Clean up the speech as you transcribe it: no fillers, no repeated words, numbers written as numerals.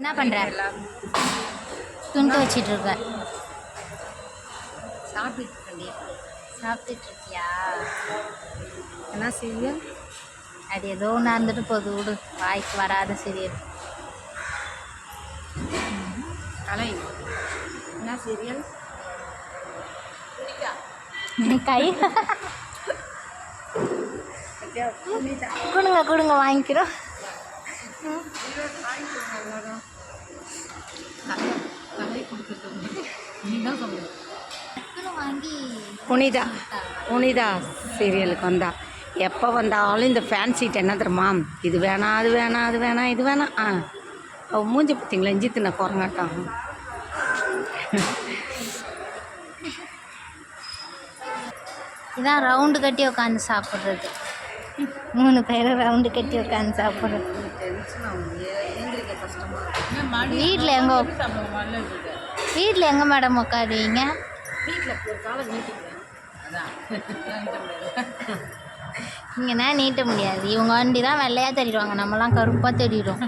என்ன பண்ணுற? துண்டு வச்சிட்டு இருக்க. சாப்பிட்டுட்டு இருக்கியா? என்ன சீரியல்? அது ஏதோ ஒன்று இருந்துட்டு போகுது, விடு. வாய்க்கு வராத சீரியல். கலை என்ன சீரியல்? கை கொடுங்க கொடுங்க, வாங்கிக்கிறோம். வாங்கி புனிதா சீரியலுக்கு வந்தா எப்போ வந்தாலும் இந்த ஃபேன் சீட் என்ன தெரியுமா, இது வேணாம் அது வேணாம் அது வேணாம் இது வேணாம். அவள் மூஞ்சி பார்த்தீங்களா, இஞ்சி தின்ன குறங்காட்டான். இதான் ரவுண்டு கட்டி உட்காந்து சாப்பிட்றது. 3 பேரும் ரவுண்டு கட்டி உட்காந்து சாப்பிட்றது. வீட்டில் எங்கே மேடம் உட்காருவீங்க? இங்கேனா நீட்ட முடியாது. இவங்க வண்டி தான் வெள்ளையாக தெரிடுவாங்க, நம்மலாம் கருப்பாக தெரியும்.